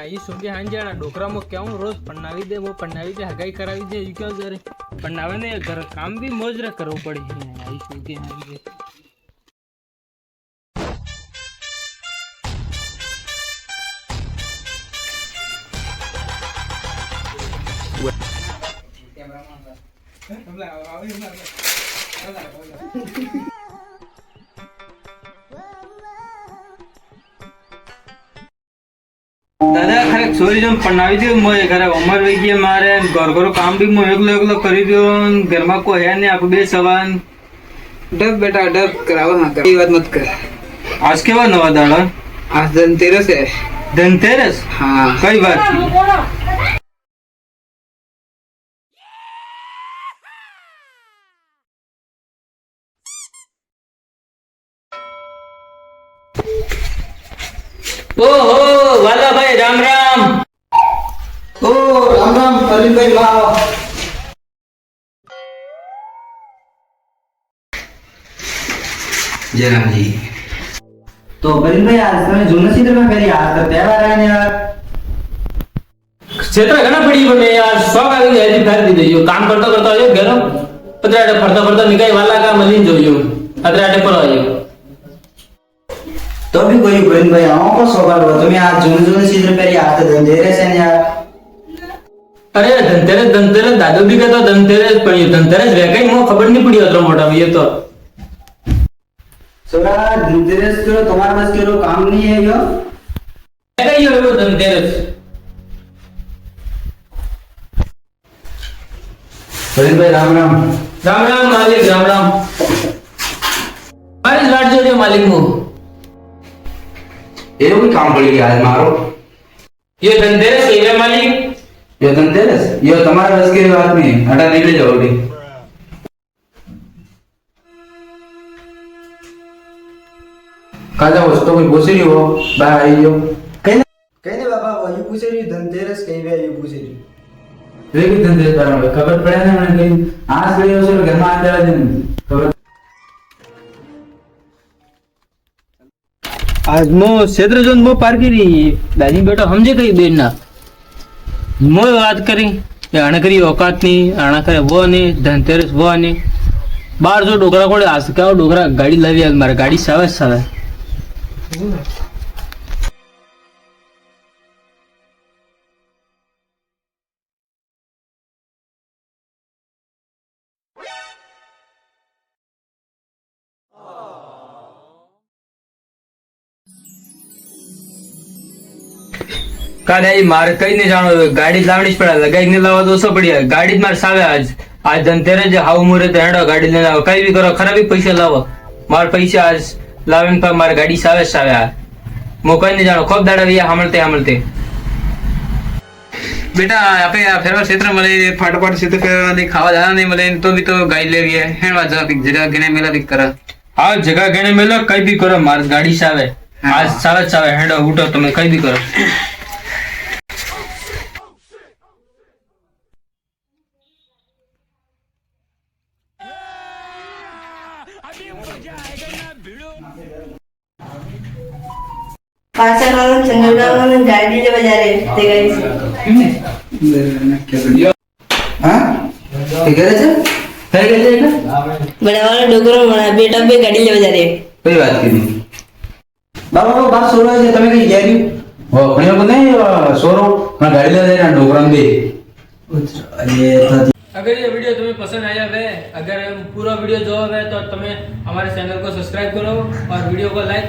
आई सोगे हांजाड़ा डोकरा में क्यों रोज पन्नावी दे वो पन्नावी दे हगाई करावी दे यू क्या जरे पन्नावे ने घर काम भी मौज रे करो पड़ी है आई सोगे हांजे दादा खरे छोरी जो पन्नावी थी मोए खरे उम्र वे गई मारे घर घर काम भी मैं एकलो एकलो करी दियो घर में को है नहीं आप बे सवान डब बेटा डब करावा हाँ कर बात मत कर। आज के बाद नवा दाड़ा आज धनतेरस है। धनतेरस हाँ कई बात ओहो वाला भाई राम राम। ओ राम राम करीम भाई लाओ। जय राम जी। तो करीम भाई आज तुम्हें जून क्षेत्र में करी आज का त्योहार है यार। क्षेत्र घना पड़ी बने यार शौक आ गई है फेर दी दइयो काम करता करता आयो घेरो पतराडे फरता फरता निकाई वाला का मलीन जोयो अतराडे पर आयो तो भी कोई करीम भाई आओ को सवाल हो तुम्हें आज जून क्षेत्र पे आज तो धनतेरस है यार। अरे धनतेरस दादू भी कहता धनतेरस पड़ी धनतेरस वे कहीं मो खबर नहीं पड़ी उतना मोटा ये तो सोरा धनतेरस करो तुम्हारे पास करो काम नहीं है यो कहीं हो वो धनतेरस करीम भाई राम राम। राम राम मालिक राम राम मारी रात जो रे मालिक मो ये भी काम पड़ी गया आज मारो ये धनतेरस कही रे मालिक ये धनतेरस ये तुम्हारे बस की बात नहीं हटा निकल जाओ अभी। काजा वस्तु कोई पूछ रही हो बाहर आई जो कहने बाबा वो ये पूछ रही धनतेरस कहीं भी ये पूछ रही वे भी धनतेरस बारे में खबर पड़ा ना मैंने कहीं आज गई उसे घर में आने वाला दिन खबर आज मो क्षेत्र जोन मो पार करी दादी बेटा समझे कई बेन ना मो बात करी आना करी औकात नहीं आना करे वो नहीं धनतेरस वो नहीं बाहर जो डोकरा कोड़े आ सका डोकरा गाड़ी लावी आज मारे गाड़ी सावे सावे काले मारे कई नहीं जानो गाड़ी लावनी पड़ा लगाई नहीं लावा तो सब बढ़िया गाड़ी मारे सावे आज धनतेरस जो हाउ मुरे तो हेडो गाड़ी लेने आओ कई भी करो खराबी पैसे लावो मार पैसे आज लावन पर मारे गाड़ी सावे सावे मो कई नहीं जानो खूब दाड़ा भैया हमलते बेटा आपे फेरवा क्षेत्र मले फाटपाट क्षेत्र फेरवा नहीं खावा जाना नहीं मले तो भी तो गाड़ी ले गया है वहाँ जगह गिने मेला भी करा हाँ जगह गणे मिलो कई भी करो मार गाड़ी सावे आज सावे सावे हेडो उठो तुम्हें कई भी करो पाचा वाला चंद्रगांव में गाड़ी ले बजा रहे थे गाइस हाँ ठीक है अच्छा है क्या जाएगा बड़ा वाला डोकरो बना बेटा पे गाड़ी ले बजा रहे कोई बात नहीं बाबा वो बात सो रहा है तुम्हें कहीं जा रही हो वो को नहीं सो रहा मैं गाड़ी ले जाना डोकराम दे अगर ये वीडियो तुम्हें पसंद आया है अगर पूरा वीडियो जो है तो तुम्हें हमारे चैनल को सब्सक्राइब करो और वीडियो को लाइक